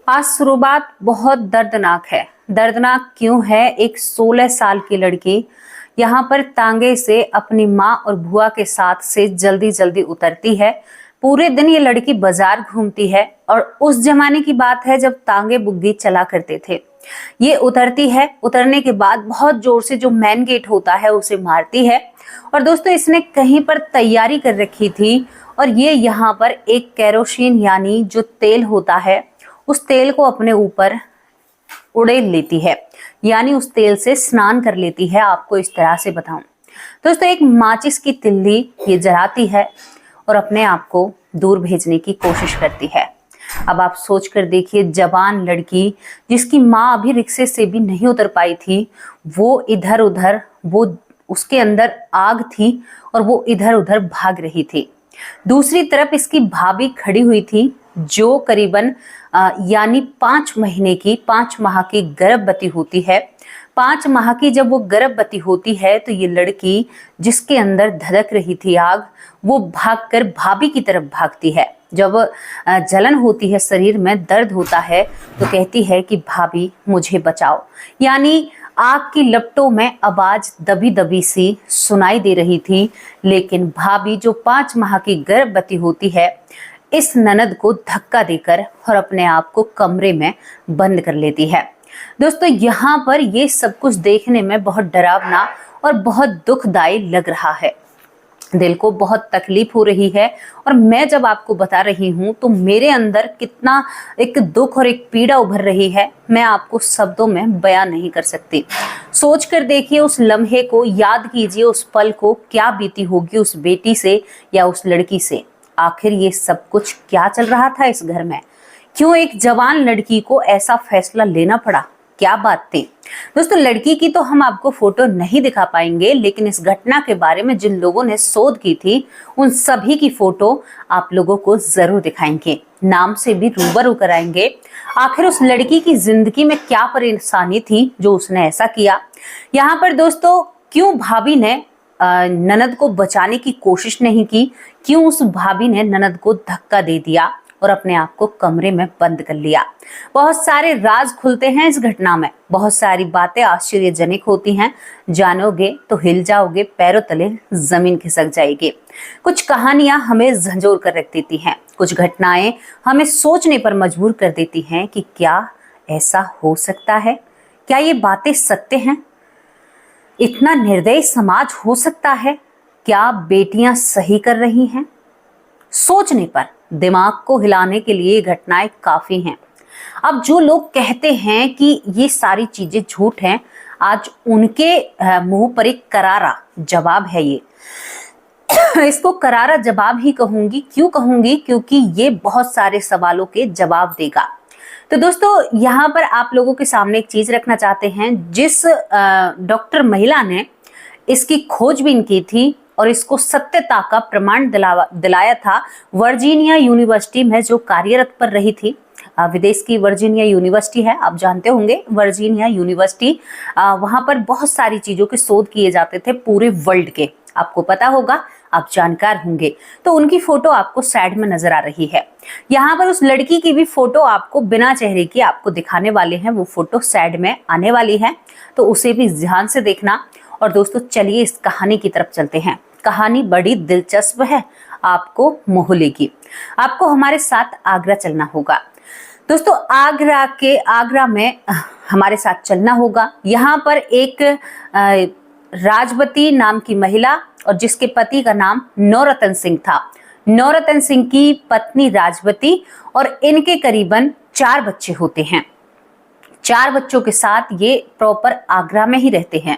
आज शुरुआत बहुत दर्दनाक है। दर्दनाक क्यों है? एक 16 साल की लड़की यहाँ पर तांगे से अपनी माँ और बुआ के साथ से जल्दी जल्दी उतरती है। पूरे दिन ये लड़की बाजार घूमती है और उस जमाने की बात है जब तांगे बुग्गी चला करते थे। ये उतरती है, उतरने के बाद बहुत जोर से जो मेन गेट होता है उसे मारती है। और दोस्तों, इसने कहीं पर तैयारी कर रखी थी और ये यहाँ पर एक केरोसिन यानी जो तेल होता है उस तेल को अपने ऊपर उड़ेल लेती है, यानी उस तेल से स्नान कर लेती है। आपको इस तरह से बताऊं दोस्तों, एक माचिस की तिल्ली ये जलाती है और अपने आप को दूर भेजने की कोशिश करती है। अब आप सोच कर देखिए, जवान लड़की जिसकी माँ अभी रिक्शे से भी नहीं उतर पाई थी, वो इधर उधर, वो उसके अंदर आग थी और वो इधर उधर भाग रही थी। दूसरी तरफ इसकी भाभी खड़ी हुई थी जो करीबन यानी 5 महीने की, 5 माह की गर्भवती होती है। 5 माह की जब वो गर्भवती होती है तो ये लड़की जिसके अंदर धधक रही थी आग, वो भागकर भाभी की तरफ भागती है। जब जलन होती है, शरीर में दर्द होता है, तो कहती है कि भाभी मुझे बचाओ। यानी आग की लपटों में आवाज दबी दबी सी सुनाई दे रही थी, लेकिन भाभी जो 5 माह की गर्भवती होती है, इस ननद को धक्का देकर और अपने आप को कमरे में बंद कर लेती है। दोस्तों, यहाँ पर ये सब कुछ देखने में बहुत डरावना और बहुत दुखदायी लग रहा है। दिल को बहुत तकलीफ हो रही है और मैं जब आपको बता रही हूँ तो मेरे अंदर कितना एक दुख और एक पीड़ा उभर रही है, मैं आपको शब्दों में बयान नहीं कर सकती। सोच कर देखिए, उस लम्हे को याद कीजिए, उस पल को, क्या बीती होगी उस बेटी से या उस लड़की से। आखिर ये सब कुछ क्या चल रहा था इस घर में? क्यों एक जवान लड़की को ऐसा फैसला लेना पड़ा? क्या बात थी? दोस्तों, लड़की की तो हम आपको फोटो नहीं दिखा पाएंगे, लेकिन इस घटना के बारे में जिन लोगों ने शोध की थी उन सभी की फोटो आप लोगों को जरूर दिखाएंगे, नाम से भी रूबरू कराएंगे। आखिर उस लड़की की जिंदगी में क्या परेशानी थी जो उसने ऐसा किया। यहाँ पर दोस्तों, क्यों भाभी ने ननद को बचाने की कोशिश नहीं की? क्यों उस भाभी ने ननद को धक्का दे दिया और अपने आप को कमरे में बंद कर लिया? बहुत सारे राज खुलते हैं इस घटना में, बहुत सारी बातें आश्चर्यजनक होती हैं। जानोगे तो हिल जाओगे, पैरों तले जमीन खिसक जाएगी। कुछ कहानियां हमें झंझोर कर रख देती हैं, कुछ घटनाएं हमें सोचने पर मजबूर कर देती हैं कि क्या ऐसा हो सकता है? क्या ये बातें सत्य हैं? इतना निर्दयी समाज हो सकता है? क्या बेटियां सही कर रही हैं? सोचने पर, दिमाग को हिलाने के लिए घटनाएं काफी हैं। अब जो लोग कहते हैं कि ये सारी चीजें झूठ हैं, आज उनके मुंह पर एक करारा जवाब है ये। इसको करारा जवाब ही कहूंगी। क्यों कहूंगी? क्योंकि ये बहुत सारे सवालों के जवाब देगा। तो दोस्तों, यहाँ पर आप लोगों के सामने एक चीज रखना चाहते हैं। जिस डॉक्टर महिला ने इसकी खोजबीन की थी और इसको सत्यता का प्रमाण दिलाया था, वर्जीनिया यूनिवर्सिटी में जो कार्यरत पर रही थी, विदेश की वर्जीनिया यूनिवर्सिटी है, आप जानते होंगे वर्जीनिया यूनिवर्सिटी। वहां पर बहुत सारी चीजों के शोध किए जाते थे पूरे वर्ल्ड के, आपको पता होगा, आप जानकार होंगे। तो उनकी फोटो आपको साइड में नजर आ रही है। यहाँ पर उस लड़की की भी फोटो आपको बिना चेहरे की आपको दिखाने वाले हैं, वो फोटो साइड में आने वाली है, तो उसे भी ध्यान से देखना। और दोस्तों, चलिए इस कहानी की तरफ चलते हैं। कहानी बड़ी दिलचस्प है, आपको मोह लेगी। आपको हमारे साथ आगरा चलना होगा। दोस्तों, आगरा में हमारे साथ चलना होगा। यहाँ पर एक राजवती नाम की महिला और जिसके पति का नाम नौरतन सिंह था। नौरतन सिंह की पत्नी राजवती और इनके करीबन 4 बच्चे होते हैं। 4 बच्चों के साथ ये प्रॉपर आगरा में ही रहते हैं।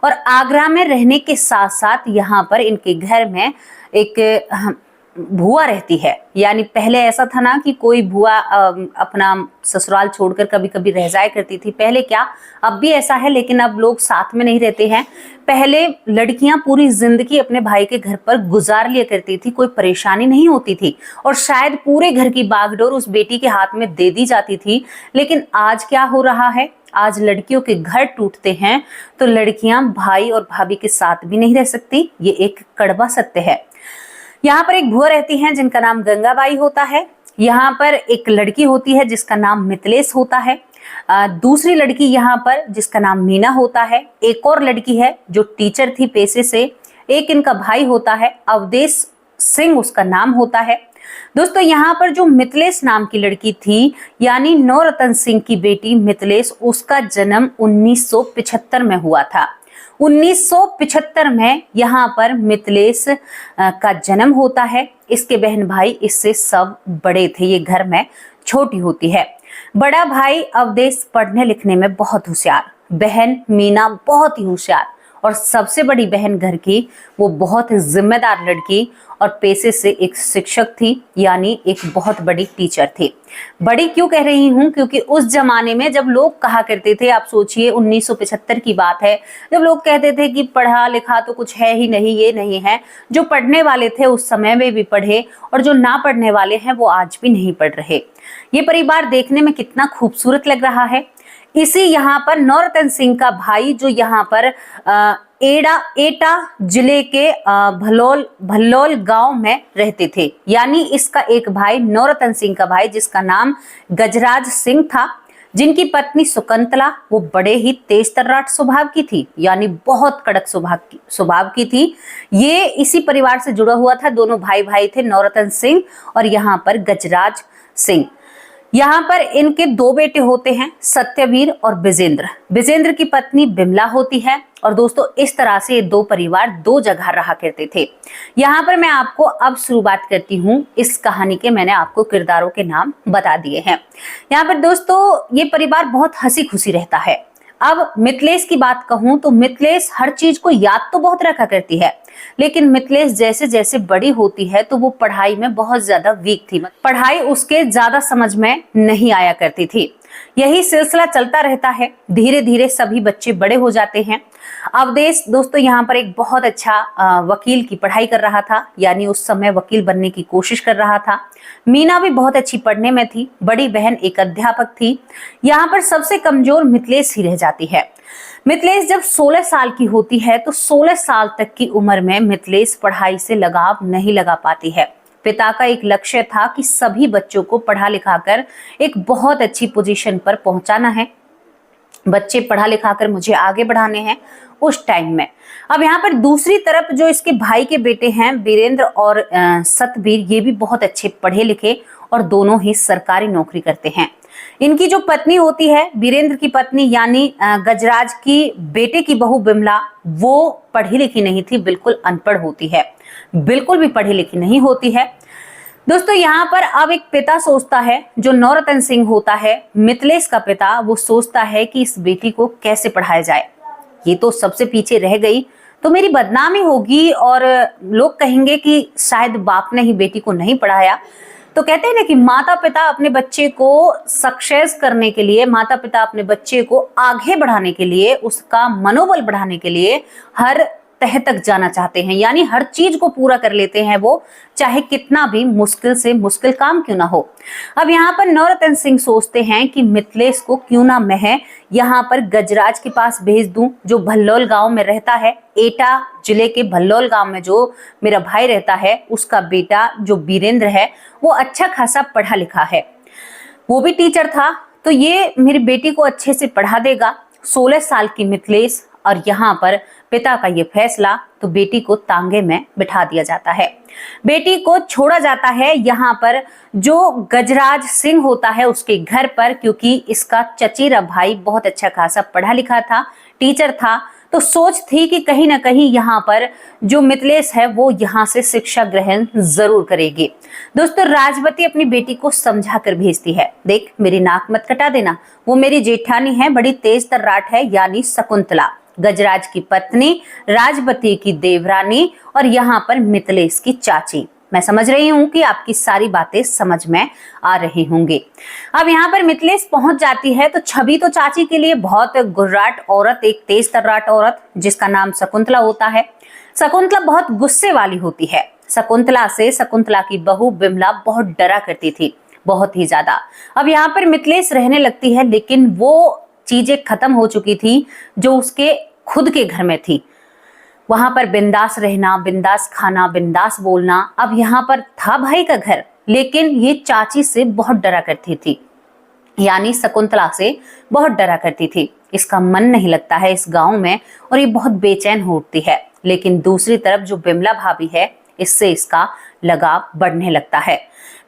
और आगरा में रहने के साथ साथ यहाँ पर इनके घर में एक बुआ रहती है। यानी पहले ऐसा था ना कि कोई बुआ अपना ससुराल छोड़कर कभी कभी रह जाया करती थी। पहले क्या, अब भी ऐसा है, लेकिन अब लोग साथ में नहीं रहते हैं। पहले लड़कियां पूरी जिंदगी अपने भाई के घर पर गुजार लिया करती थी, कोई परेशानी नहीं होती थी और शायद पूरे घर की बागडोर उस बेटी के हाथ में दे दी जाती थी। लेकिन आज क्या हो रहा है? आज लड़कियों के घर टूटते हैं तो लड़कियां भाई और भाभी के साथ भी नहीं रह सकती। ये एक कड़वा सत्य है। यहाँ पर एक बुआ रहती हैं जिनका नाम गंगाबाई होता है। यहाँ पर एक लड़की होती है जिसका नाम मिथिलेश होता है। दूसरी लड़की यहाँ पर जिसका नाम मीना होता है। एक और लड़की है जो टीचर थी पेशे से। एक इनका भाई होता है अवधेश सिंह, उसका नाम होता है। दोस्तों यहाँ पर जो मिथिलेश नाम की लड़की थी यानी नौरतन सिंह की बेटी मिथिलेश, उसका जन्म 1975 में हुआ था। 1975 में यहाँ पर मिथिलेश का जन्म होता है। इसके बहन भाई इससे सब बड़े थे, ये घर में छोटी होती है। बड़ा भाई अवधेश पढ़ने लिखने में बहुत होशियार, बहन मीना बहुत ही होशियार, और सबसे बड़ी बहन घर की वो बहुत जिम्मेदार लड़की और पेशे से एक शिक्षक थी, यानी एक बहुत बड़ी टीचर थी। बड़ी क्यों कह रही हूँ, क्योंकि उस जमाने में जब लोग कहा करते थे, आप सोचिए 1975 की बात है, जब लोग कहते थे कि पढ़ा लिखा तो कुछ है ही नहीं, ये नहीं है। जो पढ़ने वाले थे उस समय में भी पढ़े, और जो ना पढ़ने वाले हैं वो आज भी नहीं पढ़ रहे। ये परिवार देखने में कितना खूबसूरत लग रहा है। इसी यहाँ पर नौरतन सिंह का भाई जो यहाँ पर एटा जिले के भल्लोल गांव में रहते थे, यानी इसका एक भाई नौरतन सिंह का भाई जिसका नाम गजराज सिंह था, जिनकी पत्नी शकुंतला वो बड़े ही तेज तर्राट स्वभाव की थी, यानी बहुत कड़क स्वभाव की थी। ये इसी परिवार से जुड़ा हुआ था। दोनों भाई भाई थे, नौरतन सिंह और यहाँ पर गजराज सिंह। यहाँ पर इनके दो बेटे होते हैं, सत्यवीर और विजेंद्र। विजेंद्र की पत्नी बिमला होती है। और दोस्तों इस तरह से ये दो परिवार दो जगह रहा करते थे। यहाँ पर मैं आपको अब शुरुआत करती हूँ इस कहानी के। मैंने आपको किरदारों के नाम बता दिए हैं। यहाँ पर दोस्तों ये परिवार बहुत हंसी खुशी रहता है। अब मिथिलेश की बात कहूं तो मिथिलेश हर चीज को याद तो बहुत रखा करती है, लेकिन मिथिलेश जैसे जैसे बड़ी होती है तो वो पढ़ाई में बहुत ज्यादा वीक थी। पढ़ाई उसके ज्यादा समझ में नहीं आया करती थी। यही सिलसिला चलता रहता है। धीरे धीरे सभी बच्चे बड़े हो जाते हैं। अवधेश दोस्तों यहाँ पर एक बहुत अच्छा वकील की पढ़ाई कर रहा था, यानी उस समय वकील बनने की कोशिश कर रहा था। मीना भी बहुत अच्छी पढ़ने में थी। बड़ी बहन एक अध्यापक थी। यहाँ पर सबसे कमजोर मिथिलेश ही रह जाती है। मिथिलेश जब 16 साल की होती है तो 16 साल तक की उम्र में मिथिलेश पढ़ाई से लगाव नहीं लगा पाती है। पिता का एक लक्ष्य था कि सभी बच्चों को पढ़ा लिखाकर एक बहुत अच्छी पोजीशन पर पहुंचाना है। बच्चे पढ़ा लिखाकर मुझे आगे बढ़ाने हैं उस टाइम में। अब यहाँ पर दूसरी तरफ जो इसके भाई के बेटे हैं वीरेंद्र और सतवीर, ये भी बहुत अच्छे पढ़े लिखे और दोनों ही सरकारी नौकरी करते हैं। इनकी जो पत्नी होती है, वीरेंद्र की पत्नी यानी गजराज की बेटे की बहू बिमला, वो पढ़ी लिखी नहीं थी, बिल्कुल अनपढ़ होती है, बिल्कुल भी पढ़ी लिखी नहीं होती है। दोस्तों यहाँ पर अब एक पिता सोचता है, जो नौरतन सिंह होता है मिथिलेश का पिता, वो सोचता है कि इस बेटी को कैसे पढ़ाया जाए। ये तो सबसे पीछे रह गई तो मेरी बदनामी होगी और लोग कहेंगे कि शायद बाप ने ही बेटी को नहीं पढ़ाया। तो कहते हैं ना कि माता पिता अपने बच्चे को सक्सेस करने के लिए, माता पिता अपने बच्चे को आगे बढ़ाने के लिए, उसका मनोबल बढ़ाने के लिए हर तह तक जाना चाहते हैं, यानी हर चीज को पूरा कर लेते हैं वो, चाहे कितना भी मुश्किल से मुश्किल काम क्यों ना हो। अब यहाँ पर नौरतन सिंह सोचते हैं कि मिथिलेश को क्यों ना मैं यहाँ पर गजराज के पास भेज दूं, जो भल्लोल गांव में रहता है। एटा जिले के भल्लोल गांव में जो मेरा भाई रहता है, उसका बेटा जो वीरेंद्र है वो अच्छा खासा पढ़ा लिखा है, वो भी टीचर था, तो ये मेरी बेटी को अच्छे से पढ़ा देगा। 16 साल की मिथिलेश, और यहाँ पर पिता का ये फैसला, तो बेटी को तांगे में बिठा दिया जाता है। बेटी को छोड़ा जाता है यहाँ पर जो गजराज सिंह होता है उसके घर पर, क्योंकि इसका चचेरा भाई बहुत अच्छा खासा पढ़ा लिखा था, टीचर था। तो सोच थी कि कहीं ना कहीं यहाँ पर जो मिथिलेश है वो यहाँ से शिक्षा ग्रहण जरूर करेगी। दोस्तों राजवती अपनी बेटी को समझा कर भेजती है, देख मेरी नाक मत कटा देना, वो मेरी जेठानी है, बड़ी तेज तर्राट है, यानी शकुंतला, गजराज की पत्नी, राजवती की देवरानी और यहाँ पर मिथिलेश की चाची। मैं समझ रही हूँ कि आपकी सारी बातें समझ में आ रही होंगी। अब यहाँ पर मिथिलेश पहुंच जाती है तो छवि तो चाची के लिए बहुत गुर्राट औरत, एक तेज तर्राट औरत जिसका नाम शकुंतला होता है। शकुंतला बहुत गुस्से वाली होती है। शकुंतला से शकुंतला की बहू बिमला बहुत डरा करती थी, बहुत ही ज्यादा। अब यहाँ पर मिथिलेश रहने लगती है, लेकिन वो चीजें खत्म हो चुकी थी जो उसके खुद के घर में थी। वहां पर बिंदास रहना, बिंदास खाना, बिंदास बोलना। अब यहाँ पर था भाई का घर, लेकिन ये चाची से बहुत डरा करती थी, यानी शकुंतला से बहुत डरा करती थी। इसका मन नहीं लगता है इस गांव में और ये बहुत बेचैन हो उठती है। लेकिन दूसरी तरफ जो बिमला भाभी है, इससे इसका लगाव बढ़ने लगता है।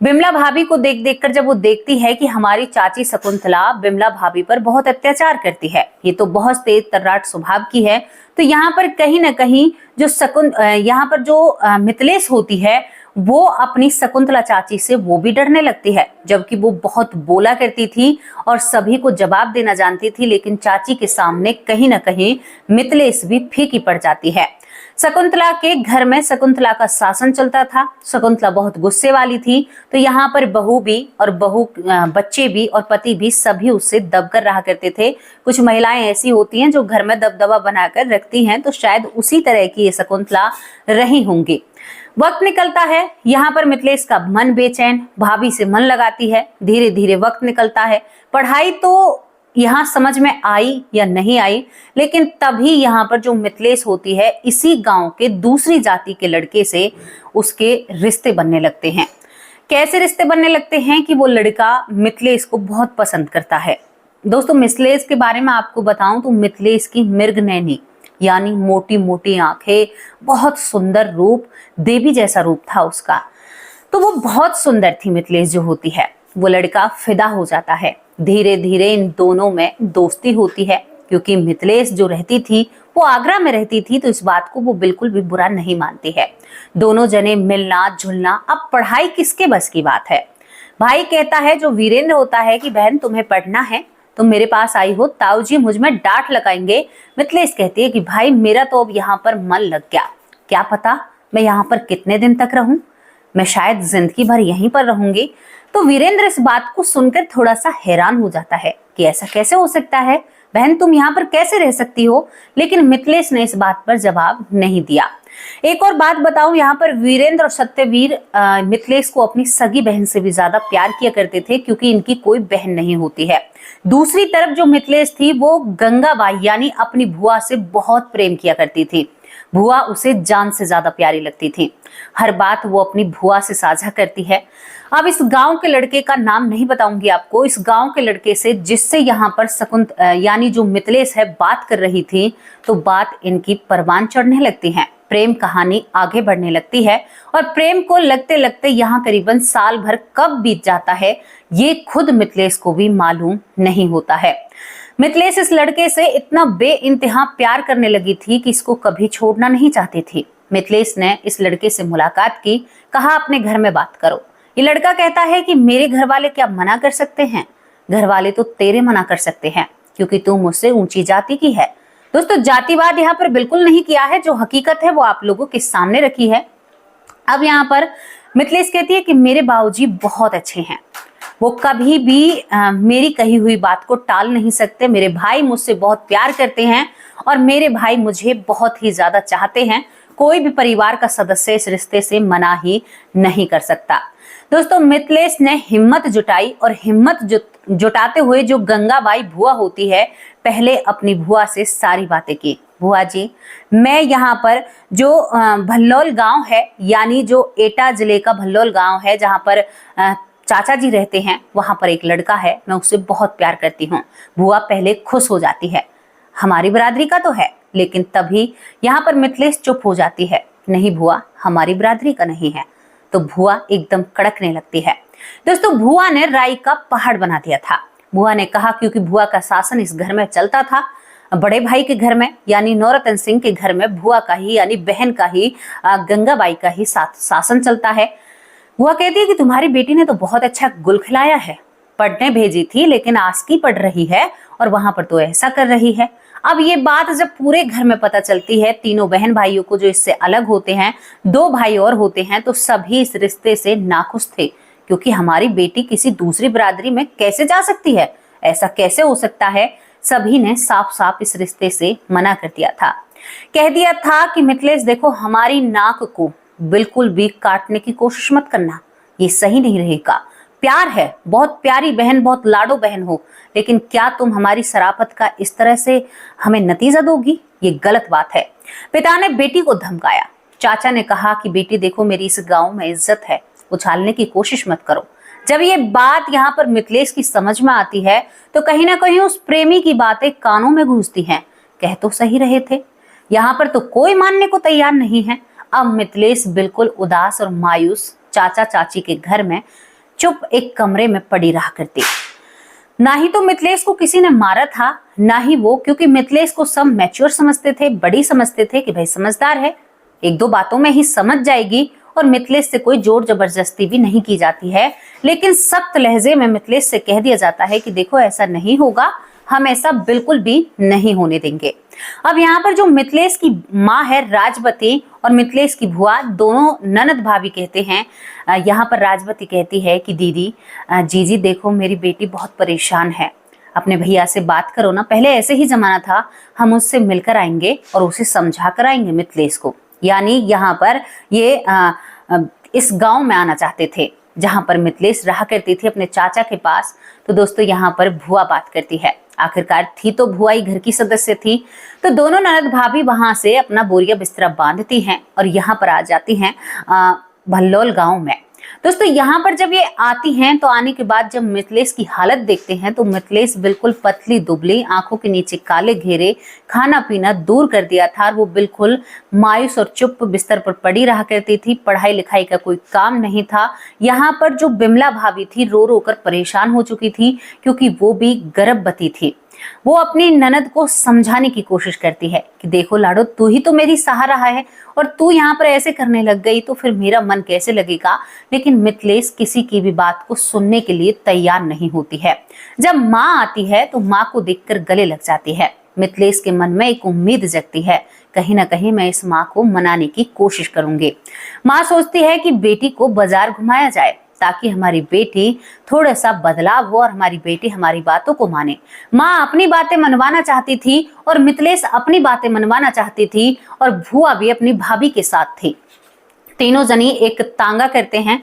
बिमला भाभी को देख देख कर जब वो देखती है कि हमारी चाची शकुंतला बिमला भाभी पर बहुत अत्याचार करती है, ये तो बहुत तेज तर्राट स्वभाव की है, तो यहाँ पर कहीं ना कहीं जो यहाँ पर जो मिथिलेश होती है वो अपनी शकुंतला चाची से वो भी डरने लगती है। जबकि वो बहुत बोला करती थी और सभी को जवाब देना जानती थी, लेकिन चाची के सामने कहीं ना कहीं मिथिलेश भी फीकी पड़ जाती है। शकुंतला के घर में शकुंतला का शासन चलता था। शकुंतला बहुत गुस्से वाली थी, तो यहाँ पर बहू भी और बच्चे भी और पति भी सभी उससे दबकर रहा करते थे। कुछ महिलाएं ऐसी होती हैं जो घर में दबदबा बनाकर रखती हैं, तो शायद उसी तरह की ये शकुंतला रही होंगी। वक्त निकलता है, यहाँ पर मिथिलेश का मन बेचैन, भाभी से मन लगाती है। धीरे धीरे वक्त निकलता है। पढ़ाई तो यहाँ समझ में आई या नहीं आई, लेकिन तभी यहाँ पर जो मिथिलेश होती है, इसी गांव के दूसरी जाति के लड़के से उसके रिश्ते बनने लगते हैं। कैसे रिश्ते बनने लगते हैं कि वो लड़का मिथिलेश को बहुत पसंद करता है। दोस्तों, मिथिलेश के बारे में आपको बताऊं तो मिथिलेश की मृगनयनी यानी मोटी मोटी आंखें, बहुत सुंदर रूप, देवी जैसा रूप था उसका, तो वो बहुत सुंदर थी मिथिलेश जो होती है। वो लड़का फिदा हो जाता है। धीरे धीरे इन दोनों में दोस्ती होती है, क्योंकि मिथिलेश जो रहती थी वो आगरा में रहती थी, तो इस बात को वो बिल्कुल भी बुरा नहीं मानती है। दोनों जने मिलना जुलना। अब पढ़ाई किसके बस की बात है। भाई कहता है, जो वीरेंद्र होता है, कि बहन तुम्हें पढ़ना है, तुम मेरे पास आई हो, ताऊ जी मुझ में डांट लगाएंगे। मिथिलेश कहती है कि भाई मेरा तो अब यहाँ पर मन लग गया, क्या पता मैं यहाँ पर कितने दिन तक रहूं, मैं शायद जिंदगी भर यहीं पर रहूंगी। तो वीरेंद्र इस बात को सुनकर थोड़ा सा हैरान हो जाता है कि ऐसा कैसे हो सकता है, बहन तुम यहाँ पर कैसे रह सकती हो। लेकिन मिथिलेश ने इस बात पर जवाब नहीं दिया। एक और बात बताऊं, यहाँ पर वीरेंद्र और सत्यवीर मिथिलेश को अपनी सगी बहन से भी ज्यादा प्यार किया करते थे, क्योंकि इनकी कोई बहन नहीं होती है। दूसरी तरफ जो मिथिलेश थी वो गंगाबाई यानी अपनी बुआ से बहुत प्रेम किया करती थी। बुआ उसे जान से ज्यादा प्यारी लगती थी। हर बात वो अपनी बुआ से साझा करती है। अब इस गांव के लड़के का नाम नहीं बताऊंगी आपको। इस गांव के लड़के से जिससे यहाँ पर यानी जो मिथिलेश है बात कर रही थी, तो बात इनकी परवान चढ़ने लगती है। प्रेम कहानी आगे बढ़ने लगती है और प्रेम को लगते लगते यहाँ करीबन साल भर कब बीत जाता है, ये खुद मिथिलेश को भी मालूम नहीं होता है। मिथिलेश इस लड़के से इतना बेइंतहा प्यार करने लगी थी कि इसको कभी छोड़ना नहीं चाहती थी। मिथिलेश ने इस लड़के से मुलाकात की, कहा अपने घर में बात करो। ये लड़का कहता है कि मेरे घर वाले क्या मना कर सकते हैं, घर वाले तो तेरे मना कर सकते हैं, क्योंकि तू मुझसे ऊंची जाति की है। दोस्तों, जातिवाद यहाँ पर बिल्कुल नहीं किया है, जो हकीकत है वो आप लोगों के सामने रखी है। अब यहाँ पर मिथिलेश कहती है कि मेरे बाबूजी बहुत अच्छे हैं, वो कभी भी मेरी कही हुई बात को टाल नहीं सकते। मेरे भाई मुझसे बहुत प्यार करते हैं और मेरे भाई मुझे बहुत ही ज्यादा चाहते हैं। कोई भी परिवार का सदस्य इस रिश्ते से मना ही नहीं कर सकता। दोस्तों, मिथिलेश ने हिम्मत जुटाई और हिम्मत जुटाते हुए जो गंगाबाई बुआ होती है, पहले अपनी बुआ से सारी बातें की। बुआ जी, मैं यहाँ पर जो भल्लौल गांव है, यानी जो एटा जिले का भल्लौल गांव है, जहाँ पर चाचा जी रहते हैं, वहां पर एक लड़का है, मैं उससे बहुत प्यार करती हूँ। बुआ पहले खुश हो जाती है, हमारी बिरादरी का तो है, लेकिन तभी यहाँ पर मिथिलेश चुप हो जाती है। नहीं बुआ, हमारी बिरादरी का नहीं है। तो बुआ एकदम कड़कने लगती है। दोस्तों, बुआ ने राई का पहाड़ बना दिया था। बुआ ने कहा, क्योंकि बुआ का शासन इस घर में चलता था, बड़े भाई के घर में यानी नौरतन सिंह के घर में बुआ का ही यानी बहन का ही, गंगाबाई का ही शासन चलता है। बुआ कहती है कि तुम्हारी बेटी ने तो बहुत अच्छा गुल खिलाया है, पढ़ने भेजी थी लेकिन आस्की पढ़ रही है और वहां पर तो ऐसा कर रही है। अब ये बात जब पूरे घर में पता चलती है, तीनों बहन भाइयों को, जो इससे अलग होते हैं, 2 भाई और होते हैं, तो सभी इस रिश्ते से नाखुश थे, क्योंकि हमारी बेटी किसी दूसरी बिरादरी में कैसे जा सकती है, ऐसा कैसे हो सकता है। सभी ने साफ साफ इस रिश्ते से मना कर दिया था। कह दिया था कि मिथिलेश देखो, हमारी नाक को बिल्कुल भी काटने की कोशिश मत करना, ये सही नहीं रहेगा। प्यार है, बहुत प्यारी बहन, बहुत लाडो बहन हो, लेकिन क्या तुम हमारी शराफत का इस तरह से हमें नतीजा दोगी, ये गलत बात है। पिता ने बेटी को धमकाया। चाचा ने कहा कि बेटी देखो, मेरी इस गांव में इज्जत है, उछालने की कोशिश मत करो। जब ये बात यहाँ पर मिथिलेश की समझ में आती है तो कहीं ना कहीं उस प्रेमी की बातें कानों में घुसती हैं। कह तो सही रहे थे, यहाँ पर तो कोई मानने को तैयार नहीं है। अब मिथिलेश बिल्कुल उदास और मायूस चाचा चाची के घर में चुप एक कमरे में पड़ी रहा करती। ना ही तो मिथिलेश को किसी ने मारा था, ना ही वो, क्योंकि मिथिलेश को सब मैच्योर समझते थे, बड़ी समझते थे कि भाई समझदार है, एक दो बातों में ही समझ जाएगी और मिथिलेश से कोई जोर जबरदस्ती भी नहीं की जाती है। लेकिन सख्त लहजे में मिथिलेश से कह दिया जाता है कि देखो ऐसा नहीं होगा, हम ऐसा बिल्कुल भी नहीं होने देंगे। अब यहाँ पर जो मिथिलेश की माँ है राजवती और मिथिलेश की बुआ दोनों ननद भाभी कहते हैं। यहाँ पर राजवती कहती है कि दीदी जीजी देखो मेरी बेटी बहुत परेशान है, अपने भैया से बात करो ना, पहले ऐसे ही जमाना था, हम उससे मिलकर आएंगे और उसे समझा कर आएंगे मिथिलेश को। यानी यहाँ पर ये इस गांव में आना चाहते थे जहां पर मिथिलेश रहा करती थी अपने चाचा के पास। तो दोस्तों यहाँ पर भुआ बात करती है, आखिरकार थी तो भुआ ही घर की सदस्य थी। तो दोनों ननद भाभी वहां से अपना बोरिया बिस्तरा बांधती हैं और यहाँ पर आ जाती हैं भल्लौल गांव में। दोस्तों यहाँ पर जब ये आती हैं तो आने के बाद जब मिथिलेश की हालत देखते हैं तो मिथिलेश बिल्कुल पतली दुबली, आंखों के नीचे काले घेरे, खाना पीना दूर कर दिया था और वो बिल्कुल मायूस और चुप बिस्तर पर पड़ी रहा करती थी। पढ़ाई लिखाई का कोई काम नहीं था। यहाँ पर जो बिमला भाभी थी रो रो कर परेशान हो चुकी थी क्योंकि वो भी गर्भवती थी। वो अपनी ननद को समझाने की कोशिश करती है कि देखो लाडो, तू ही तो मेरी सहारा है और तू यहाँ पर ऐसे करने लग गई तो फिर मेरा मन कैसे लगेगा। लेकिन मिथिलेश किसी की भी बात को सुनने के लिए तैयार नहीं होती है। जब माँ आती है तो माँ को देखकर गले लग जाती है। मिथिलेश के मन में एक उम्मीद जगती है, कहीं ना कहीं मैं इस माँ को मनाने की कोशिश करूंगी। माँ सोचती है कि बेटी को बाजार घुमाया जाए ताकि हमारी बेटी थोड़ा सा बदलाव हो और हमारी बेटी हमारी बातों को माने। माँ अपनी बातें मनवाना चाहती थी और मिथिलेश अपनी बातें मनवाना चाहती थी और भुआ भी अपनी भाभी के साथ थी। तीनों जनी एक तांगा करते हैं।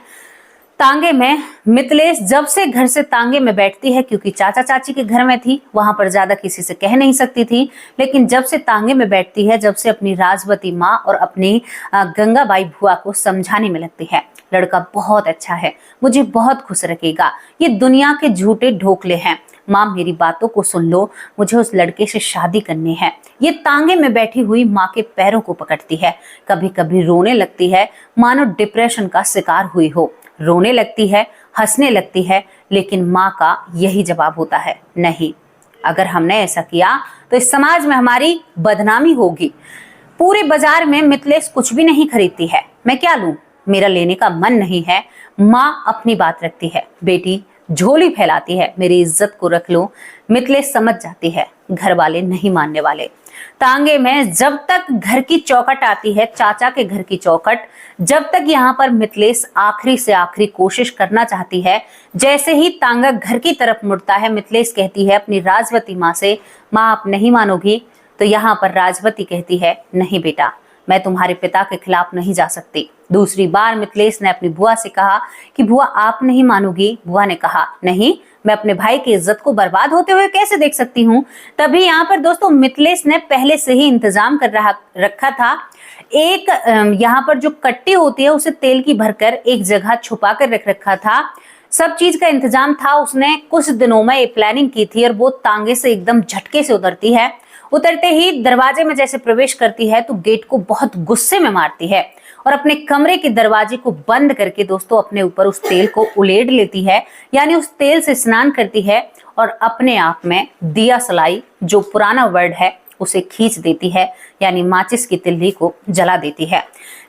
तांगे में मिथिलेश जब से घर से तांगे में बैठती है, क्योंकि चाचा चाची के घर में थी, वहां पर ज्यादा किसी से कह नहीं सकती थी, लेकिन जब से तांगे में बैठती है, जब से अपनी राजवती माँ और अपनी गंगाबाई भुआ को समझाने में लगती है, लड़का बहुत अच्छा है, मुझे बहुत खुश रखेगा, ये दुनिया के झूठे ढोकले हैं, माँ मेरी बातों को सुन लो, मुझे उस लड़के से शादी करनी है। ये तांगे में बैठी हुई माँ के पैरों को पकड़ती है। कभी कभी रोने लगती है, मानो डिप्रेशन का शिकार हुई हो। रोने लगती है, हंसने लगती है, लेकिन माँ का यही जवाब होता है, नहीं, अगर हमने ऐसा किया तो इस समाज में हमारी बदनामी होगी। पूरे बाजार में मिथिलेश कुछ भी नहीं खरीदती है, मैं क्या लूं, मेरा लेने का मन नहीं है। माँ अपनी बात रखती है, बेटी झोली फैलाती है, मेरी इज्जत को रख लो। मिथिलेश समझ जाती है, घर वाले नहीं मानने वाले। तांगे में जब तक घर की चौखट आती है, चाचा के घर की चौखट, जब तक यहाँ पर मिथिलेश आखिरी से आखिरी कोशिश करना चाहती है। जैसे ही तांगा घर की तरफ मुड़ता है, मिथिलेश कहती है अपनी राजवती माँ से, माँ आप नहीं मानोगी। तो यहाँ पर राजवती कहती है, नहीं बेटा, मैं तुम्हारे पिता के खिलाफ नहीं जा सकती। दूसरी बार मिथिलेश ने अपनी बुआ से कहा कि बुआ आप नहीं मानोगी। बुआ ने कहा, नहीं, मैं अपने भाई की इज्जत को बर्बाद होते हुए कैसे देख सकती हूँ। तभी यहाँ पर दोस्तों मिथिलेश ने पहले से ही इंतजाम कर रखा था। एक यहाँ पर जो कट्टी होती है उसे तेल की भरकर एक जगह छुपा कर रख रखा था। सब चीज का इंतजाम था। उसने कुछ दिनों में ये प्लानिंग की थी और वो तांगे से एकदम झटके से उतरती है। उतरते ही दरवाजे में जैसे प्रवेश करती है तो गेट को बहुत गुस्से में मारती है और अपने कमरे के दरवाजे को बंद करके दोस्तों अपने ऊपर उस तेल को उलेड़ लेती है, यानी उस तेल से स्नान करती है और अपने आप में दिया सलाई, जो पुराना वर्ड है, उसे खींच देती है, यानी माचिस की तिल्ली को जला देती है।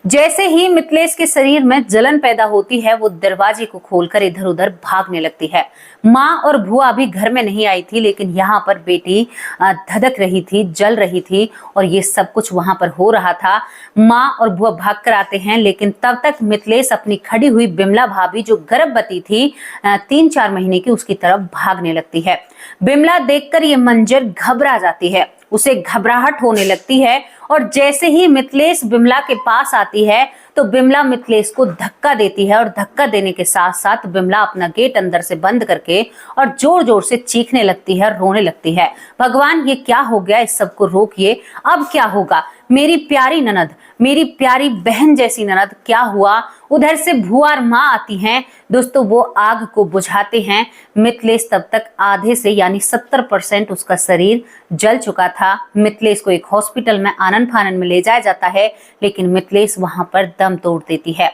जैसे ही मिथिलेश के शरीर में जलन पैदा होती है, वो दरवाजे को खोलकर इधर उधर भागने लगती है। माँ और भुआ अभी घर में नहीं आई थी, लेकिन यहाँ पर बेटी धधक रही थी, जल रही थी और ये सब कुछ वहां पर हो रहा था। माँ और भुआ भाग कर आते हैं, लेकिन तब तक मिथिलेश अपनी खड़ी हुई बिमला भाभी, जो गर्भवती थी 3-4 महीने की, उसकी तरफ भागने लगती है। बिमला देखकर ये मंजर घबरा जाती है, उसे घबराहट होने लगती है और जैसे ही मिथिलेश बिमला के पास आती है तो बिमला मिथिलेश को धक्का देती है और धक्का देने के साथ साथ बिमला अपना गेट अंदर से बंद करके और जोर जोर से चीखने लगती है, रोने लगती है। भगवान ये क्या हो गया, इस सब को रोकिए, अब क्या होगा। मेरी प्यारी ननद, मेरी प्यारी बहन जैसी ननद, क्या हुआ? उधर से भुआ और माँ आती हैं। दोस्तों वो आग को बुझाते हैं। मिथिलेश तब तक आधे से यानी 70% उसका शरीर जल चुका था। मिथिलेश को एक हॉस्पिटल में आनन फानन में ले जाया जाता है, लेकिन मिथिलेश वहां पर दम तोड़ देती है।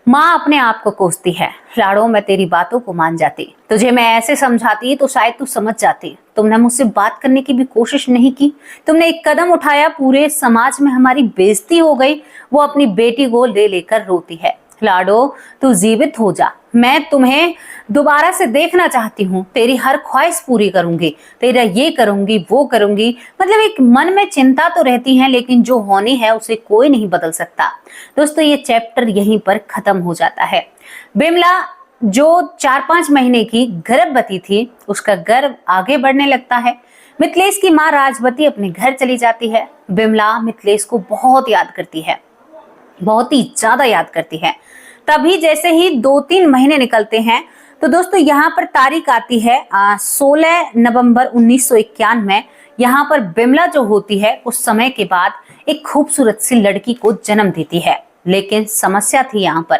माँ अपने आप को कोसती है, लाड़ो मैं तेरी बातों को मान जाती, तुझे मैं ऐसे समझाती तो शायद तू समझ जाती। तुमने मुझसे बात करने की भी कोशिश नहीं की, तुमने एक कदम उठाया, पूरे समाज में हमारी बेइज्जती हो गई। वो अपनी बेटी को ले लेकर रोती है, लाडो तू जीवित हो जा, मैं तुम्हें दोबारा से देखना चाहती हूँ, तेरी हर ख्वाहिश पूरी करूंगी, तेरा ये करूंगी वो करूंगी। मतलब एक मन में चिंता तो रहती है, लेकिन जो होनी है उसे कोई नहीं बदल सकता। दोस्तों ये चैप्टर यहीं पर खत्म हो जाता है। बिमला जो 4-5 महीने की गर्भवती थी, उसका गर्भ आगे बढ़ने लगता है। मिथिलेश की माँ राजवती अपने घर चली जाती है। बिमला मिथिलेश को बहुत याद करती है, बहुत ही ज्यादा याद करती है। तभी जैसे ही 2-3 महीने निकलते हैं तो दोस्तों यहाँ पर तारीख आती है 16 नवंबर 1951 में। यहाँ पर बिमला जो होती है उस समय के बाद एक खूबसूरत सी लड़की को जन्म देती है। लेकिन समस्या थी यहाँ पर,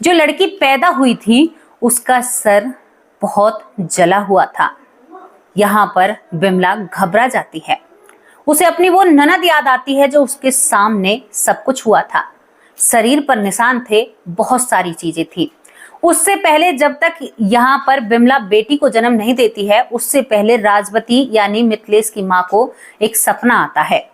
जो लड़की पैदा हुई थी उसका सर बहुत जला हुआ था। यहाँ पर बिमला घबरा जाती है, उसे अपनी वो ननद याद आती है जो उसके सामने सब कुछ हुआ था। शरीर पर निशान थे, बहुत सारी चीजें थी। उससे पहले जब तक यहाँ पर बिमला बेटी को जन्म नहीं देती है, उससे पहले राजवती यानी मिथिलेश की माँ को एक सपना आता है।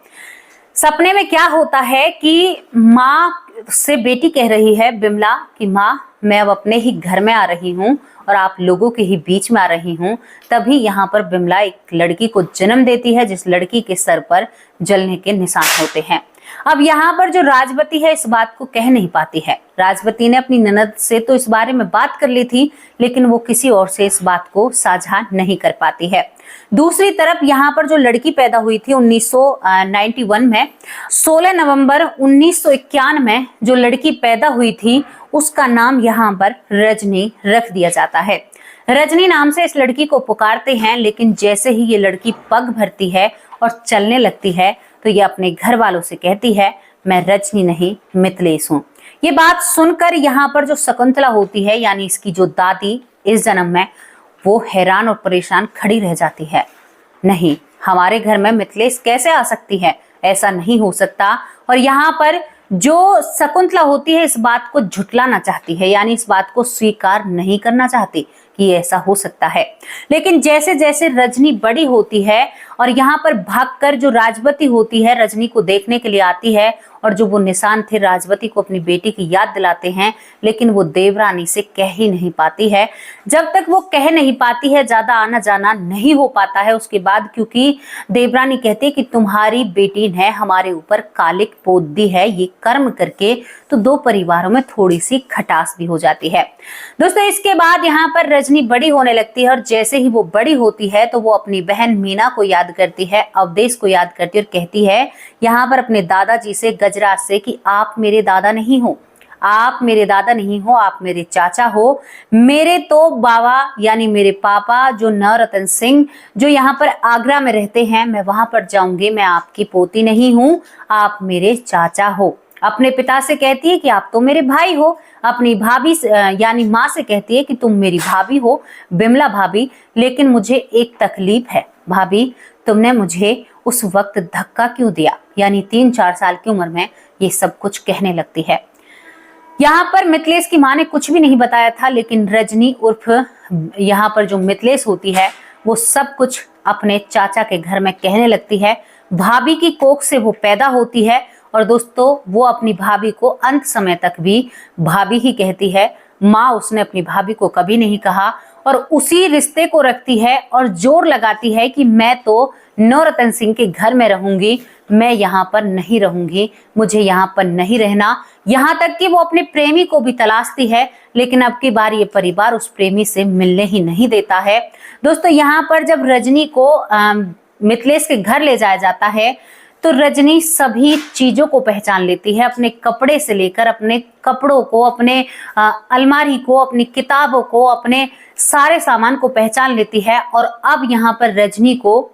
सपने में क्या होता है कि माँ से बेटी कह रही है बिमला कि माँ मैं अब अपने ही घर में आ रही हूँ और आप लोगों के ही बीच में आ रही हूँ। तभी यहाँ पर बिमला एक लड़की को जन्म देती है, जिस लड़की के सर पर जलने के निशान होते हैं। अब यहाँ पर जो राजवती है इस बात को कह नहीं पाती है। राजवती ने अपनी ननद से तो इस बारे में बात कर ली थी, लेकिन वो किसी और से इस बात को साझा नहीं कर पाती है। दूसरी तरफ यहाँ पर जो लड़की पैदा हुई थी 1991 में, 16 नवंबर 1951 में जो लड़की पैदा हुई थी उसका नाम यहाँ पर रजनी रख दिया जाता है। रजनी नाम से इस लड़की को पुकारते हैं, लेकिन जैसे ही ये लड़की पग भरती है और चलने लगती है तो ये अपने घर वालों से कहती है मैं रजनी नहीं मिथिलेश हूँ। ये बात सुनकर यहाँ पर जो शकुंतला होती है यानी इसकी जो दादी इस जन्म में, वो हैरान और परेशान खड़ी रह जाती है। नहीं, हमारे घर में मिथिलेश कैसे आ सकती है, ऐसा नहीं हो सकता। और यहाँ पर जो शकुंतला होती है इस बात को झुटलाना चाहती है, यानी इस बात को स्वीकार नहीं करना चाहती कि ऐसा हो सकता है। लेकिन जैसे जैसे रजनी बड़ी होती है और यहाँ पर भागकर जो राजवती होती है रजनी को देखने के लिए आती है, और जो वो निशान थे राजवती को अपनी बेटी की याद दिलाते हैं, लेकिन वो देवरानी से कह ही नहीं पाती है। जब तक वो कह नहीं पाती है ज्यादा आना जाना नहीं हो पाता है उसके बाद, क्योंकि देवरानी कहती है कि तुम्हारी बेटी ने हमारे ऊपर कालिक पोत दी है ये कर्म करके, तो दो परिवारों में थोड़ी सी खटास भी हो जाती है। दोस्तों इसके बाद यहाँ पर रजनी बड़ी होने लगती है, और जैसे ही वो बड़ी होती है तो वो अपनी बहन मीना को याद करती है, अवधेश को याद करती है और कहती है यहाँ पर अपने दादाजी से गजराज से कि आप मेरे दादा नहीं हो, आप मेरे दादा नहीं हो, आप मेरे चाचा हो। मेरे तो बाबा यानी मेरे पापा जो नवरत्न सिंह जो यहाँ पर आगरा में रहते हैं, मैं वहां पर जाऊंगी, मैं आपकी पोती नहीं हूँ, आप मेरे चाचा हो। अपने पिता से कहती है कि आप तो मेरे भाई हो। अपनी भाभी यानी माँ से कहती है कि तुम मेरी भाभी हो, बिमला भाभी, लेकिन मुझे एक तकलीफ है भाभी, तुमने मुझे उस वक्त धक्का क्यों दिया। यानी 3-4 साल की उम्र में ये सब कुछ कहने लगती है। यहाँ पर मिथिलेश की माँ ने कुछ भी नहीं बताया था, लेकिन रजनी उर्फ यहाँ पर जो मिथिलेश होती है वो सब कुछ अपने चाचा के घर में कहने लगती है। भाभी की कोख से वो पैदा होती है, और दोस्तों वो अपनी भाभी को अंत समय तक भी भाभी ही कहती है। माँ उसने अपनी भाभी को कभी नहीं कहा, और उसी रिश्ते को रखती है और जोर लगाती है कि मैं तो नवरत्न सिंह के घर में रहूंगी, मैं यहाँ पर नहीं रहूंगी, मुझे यहाँ पर नहीं रहना। यहाँ तक कि वो अपने प्रेमी को भी तलाशती है, लेकिन अब की बार ये परिवार उस प्रेमी से मिलने ही नहीं देता है। दोस्तों यहाँ पर जब रजनी को मिथिलेश के घर ले जाया जाता है तो रजनी सभी चीजों को पहचान लेती है, अपने कपड़े से लेकर अपने कपड़ों को, अपने अलमारी को, अपनी किताबों को, अपने सारे सामान को पहचान लेती है। और अब यहाँ पर रजनी को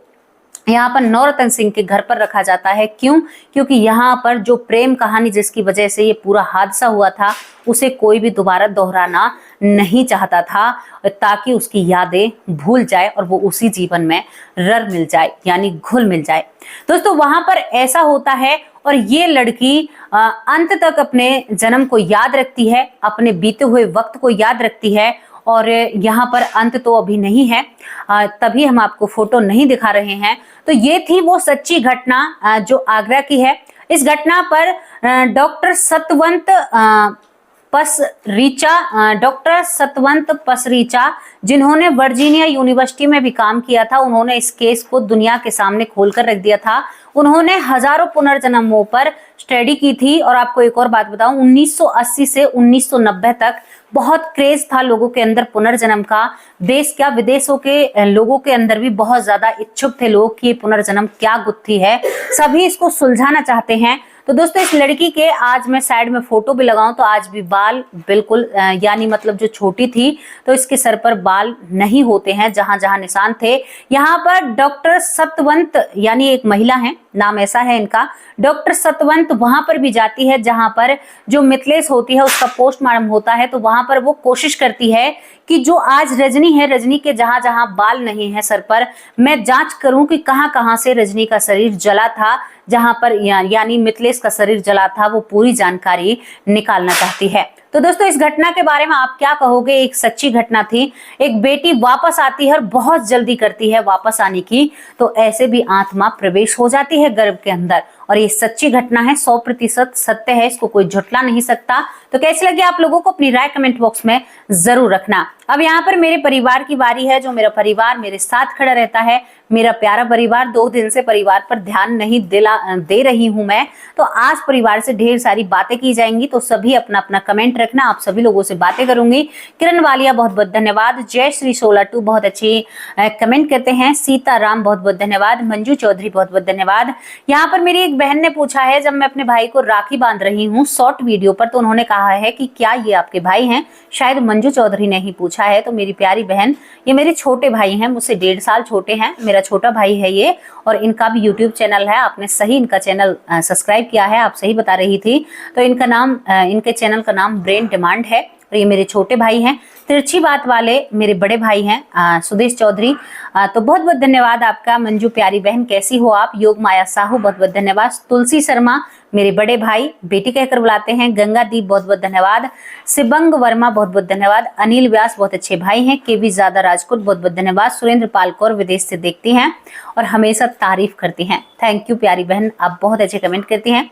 यहाँ पर नौरतन सिंह के घर पर रखा जाता है। क्यों? क्योंकि यहाँ पर जो प्रेम कहानी जिसकी वजह से ये पूरा हादसा हुआ था, उसे कोई भी दोबारा दोहराना नहीं चाहता था, ताकि उसकी यादें भूल जाए और वो उसी जीवन में रर मिल जाए, यानी घुल मिल जाए। दोस्तों वहां पर ऐसा होता है और ये लड़की अंत तक अपने जन्म को याद रखती है, अपने बीते हुए वक्त को याद रखती है। और यहाँ पर अंत तो अभी नहीं है, तभी हम आपको फोटो नहीं दिखा रहे हैं। तो ये थी वो सच्ची घटना जो आगरा की है। इस घटना पर डॉक्टर सतवंत पसरीचा, जिन्होंने वर्जीनिया यूनिवर्सिटी में भी काम किया था, उन्होंने इस केस को दुनिया के सामने खोलकर रख दिया था। उन्होंने हजारों पुनर्जन्मों पर स्टडी की थी। और आपको एक और बात बताऊं, 1980 से 1990 तक बहुत क्रेज था लोगों के अंदर पुनर्जन्म का। देश क्या विदेशों के लोगों के अंदर भी बहुत ज्यादा इच्छुक थे लोग कि पुनर्जन्म क्या गुत्थी है, सभी इसको सुलझाना चाहते हैं। तो दोस्तों इस लड़की के आज मैं साइड में फोटो भी लगाऊं तो आज भी बाल बिल्कुल यानी मतलब जो छोटी थी तो इसके सर पर बाल नहीं होते हैं जहां जहां निशान थे। यहाँ पर डॉक्टर सतवंत यानी एक महिला है, नाम ऐसा है इनका, डॉक्टर सतवंत वहां पर भी जाती है जहां पर जो मिथलेश होती है उसका पोस्टमार्टम होता है। तो वहां पर वो कोशिश करती है कि जो आज रजनी है, रजनी के जहां जहां बाल नहीं है सर पर, मैं जांच करूं कि कहां कहां से रजनी का शरीर जला था, जहां पर यानी मिथलेश का शरीर जला था, वो पूरी जानकारी निकालना चाहती है। तो दोस्तों इस घटना के बारे में आप क्या कहोगे? एक सच्ची घटना थी, एक बेटी वापस आती है और बहुत जल्दी करती है वापस आने की, तो ऐसे भी आत्मा प्रवेश हो जाती है गर्भ के अंदर। और ये सच्ची घटना है, 100% सत्य है, इसको कोई झुटला नहीं सकता। तो कैसी लगी आप लोगों को अपनी राय कमेंट बॉक्स में जरूर रखना। अब यहाँ पर मेरे परिवार की बारी है, जो मेरा परिवार मेरे साथ खड़ा रहता है, मेरा प्यारा परिवार। 2 दिन से परिवार पर ध्यान नहीं दे रही हूं मैं, तो आज परिवार से ढेर सारी बातें की जाएंगी, तो सभी अपना अपना कमेंट रखना, आप सभी लोगों से बातें करूंगी। किरण वालिया बहुत बहुत धन्यवाद, जय श्री 16 बहुत अच्छी कमेंट करते हैं, सीताराम बहुत बहुत धन्यवाद, मंजू चौधरी बहुत बहुत धन्यवाद। यहाँ पर मेरी एक बहन ने पूछा है, जब मैं अपने भाई को राखी बांध रही हूँ शॉर्ट वीडियो पर, तो उन्होंने कहा है कि क्या ये आपके भाई हैं? शायद मंजू चौधरी ने ही पूछा है। तो मेरी प्यारी बहन, ये मेरे छोटे भाई हैं, मुझसे 1.5 साल छोटे हैं, मेरा छोटा भाई है ये, और इनका भी यूट्यूब चैनल है। आपने सही इनका चैनल सब्सक्राइब किया है, आप सही बता रही थी। तो इनका नाम इनके चैनल का नाम ब्रेन डिमांड है। और ये मेरे छोटे भाई हैं। तिरछी बात वाले मेरे बड़े भाई हैं सुदेश चौधरी। तो बहुत बहुत धन्यवाद आपका। मंजू प्यारी बहन कैसी हो आप? योग माया साहू बहुत बहुत धन्यवाद। तुलसी शर्मा मेरे बड़े भाई, बेटी कहकर बुलाते हैं। गंगादीप बहुत बहुत धन्यवाद। शिबंग वर्मा बहुत बहुत धन्यवाद। अनिल व्यास बहुत अच्छे भाई हैं। केवी ज्यादा राजकोट बहुत बहुत धन्यवाद। सुरेंद्र पालकौर विदेश से देखती हैं और हमेशा तारीफ करती हैं। थैंक यू प्यारी बहन, आप बहुत अच्छे कमेंट करती हैं।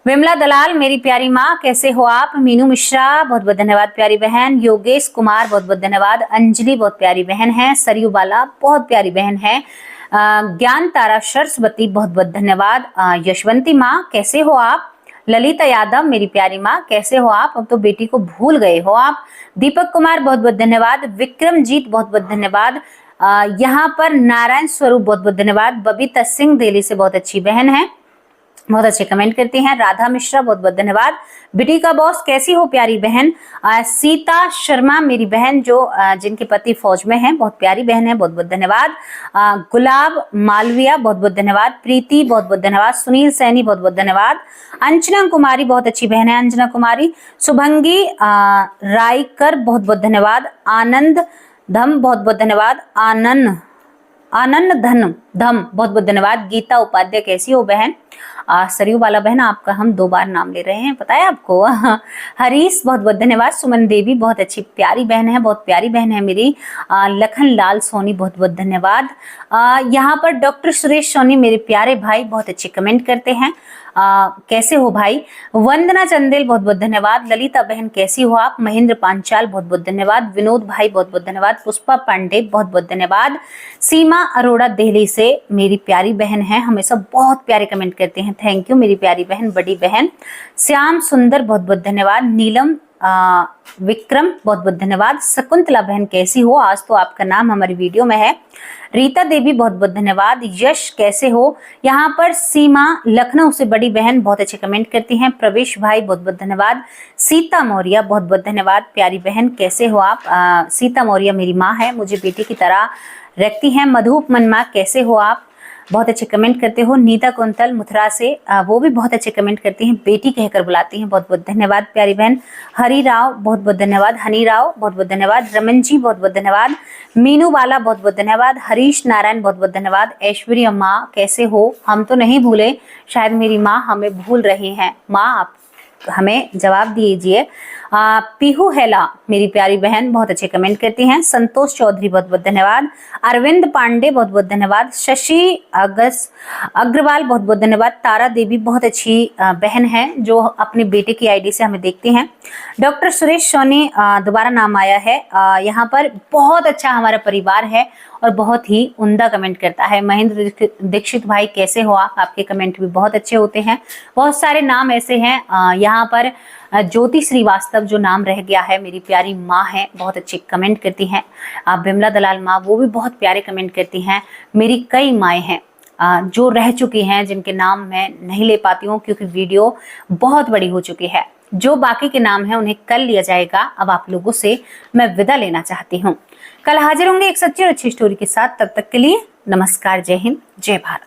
विमला दलाल मेरी प्यारी माँ कैसे हो आप? मीनू मिश्रा बहुत बहुत धन्यवाद प्यारी बहन। योगेश कुमार बहुत बहुत धन्यवाद। अंजलि बहुत प्यारी बहन है। सरयू बाला बहुत प्यारी बहन है। ज्ञान तारा सरस्वती बहुत बहुत धन्यवाद। यशवंती माँ कैसे हो आप? ललिता यादव मेरी प्यारी माँ कैसे हो आप? अब तो बेटी को भूल गए हो आप। दीपक कुमार बहुत बहुत धन्यवाद। विक्रमजीत बहुत बहुत धन्यवाद। यहाँ पर नारायण स्वरूप बहुत बहुत धन्यवाद। बबीता सिंह दिल्ली से बहुत अच्छी बहन है, बहुत अच्छे कमेंट करती हैं। राधा मिश्रा बहुत बहुत धन्यवाद। बिटी का बॉस कैसी हो प्यारी बहन? सीता शर्मा मेरी बहन जो जिनके पति फौज में हैं, बहुत प्यारी बहन है, बहुत बहुत धन्यवाद। गुलाब मालविया बहुत बहुत धन्यवाद। प्रीति बहुत बहुत धन्यवाद। सुनील सैनी बहुत बहुत धन्यवाद। अंजना कुमारी बहुत अच्छी बहन है, अंजना कुमारी। शुभंगी रायकर बहुत बहुत धन्यवाद। आनंद धम बहुत बहुत धन्यवाद। आनंद धम बहुत बहुत धन्यवाद। गीता उपाध्याय कैसी हो बहन? सरयू वाला बहन आपका हम 2 बार नाम ले रहे हैं, पता है आपको। हरीश बहुत बहुत धन्यवाद। सुमन देवी बहुत अच्छी प्यारी बहन है, बहुत प्यारी बहन है मेरी। लखन लाल सोनी बहुत बहुत धन्यवाद। यहाँ पर डॉक्टर सुरेश सोनी मेरे प्यारे भाई बहुत अच्छे कमेंट करते हैं। कैसे हो भाई? वंदना चंदेल बहुत बहुत धन्यवाद। ललिता बहन कैसी हो आप? महेंद्र पांचाल बहुत बहुत धन्यवाद। विनोद भाई बहुत बहुत धन्यवाद। पुष्पा पांडे बहुत बहुत धन्यवाद। सीमा अरोड़ा दिल्ली से मेरी प्यारी बहन है, हमेशा बहुत प्यारे कमेंट करते हैं, थैंक यू मेरी प्यारी बहन, बड़ी बहन। श्याम सुंदर बहुत बहुत धन्यवाद। नीलम विक्रम बहुत बहुत धन्यवाद। शकुंतला बहन कैसी हो? आज तो आपका नाम हमारी वीडियो में है। रीता देवी बहुत बहुत धन्यवाद। यश कैसे हो? यहाँ पर सीमा लखनऊ से बड़ी बहन बहुत अच्छे कमेंट करती हैं। प्रवेश भाई बहुत बहुत धन्यवाद। सीता मौर्य बहुत बहुत धन्यवाद प्यारी बहन, कैसे हो आप? सीता मौर्य मेरी माँ है, मुझे बेटी की तरह रखती हैं। मधुप मनमा कैसे हो आप? बहुत अच्छे कमेंट करते हो। नीता कुंतल मथुरा से, वो भी बहुत अच्छे कमेंट करती हैं, बेटी कहकर बुलाती हैं, बहुत बहुत धन्यवाद प्यारी बहन। हरी राव बहुत बहुत धन्यवाद, हनी राव बहुत बहुत धन्यवाद, रमन जी बहुत बहुत धन्यवाद, मीनू बाला बहुत बहुत धन्यवाद, हरीश नारायण बहुत बहुत धन्यवाद। ऐश्वर्या माँ कैसे हो? हम तो नहीं भूले, शायद मेरी माँ हमें भूल रही हैं। माँ आप हमें जवाब दीजिए। पीहू हेला मेरी प्यारी बहन बहुत अच्छे कमेंट करती हैं। संतोष चौधरी बहुत बहुत धन्यवाद। अरविंद पांडे बहुत बहुत धन्यवाद। शशि अग्रवाल बहुत बहुत धन्यवाद। तारा देवी बहुत अच्छी बहन है जो अपने बेटे की आईडी से हमें देखते हैं। डॉक्टर सुरेश सोनी दोबारा नाम आया है यहाँ पर। बहुत अच्छा हमारा परिवार है और बहुत ही उम्दा कमेंट करता है। महेंद्र दीक्षित भाई कैसे हो आप? आपके कमेंट भी बहुत अच्छे होते हैं। बहुत सारे नाम ऐसे हैं यहाँ पर। ज्योति श्रीवास्तव जो नाम रह गया है, मेरी प्यारी माँ है, बहुत अच्छे कमेंट करती हैं। बिमला दलाल माँ, वो भी बहुत प्यारे कमेंट करती हैं। मेरी कई माएँ हैं जो रह चुकी हैं, जिनके नाम मैं नहीं ले पाती हूँ क्योंकि वीडियो बहुत बड़ी हो चुकी है। जो बाकी के नाम हैं उन्हें कल लिया जाएगा। अब आप लोगों से मैं विदा लेना चाहती हूँ। कल हाजिर होंगे एक सच्ची और अच्छी स्टोरी के साथ। तब तक के लिए नमस्कार, जय हिंद, जय भारत।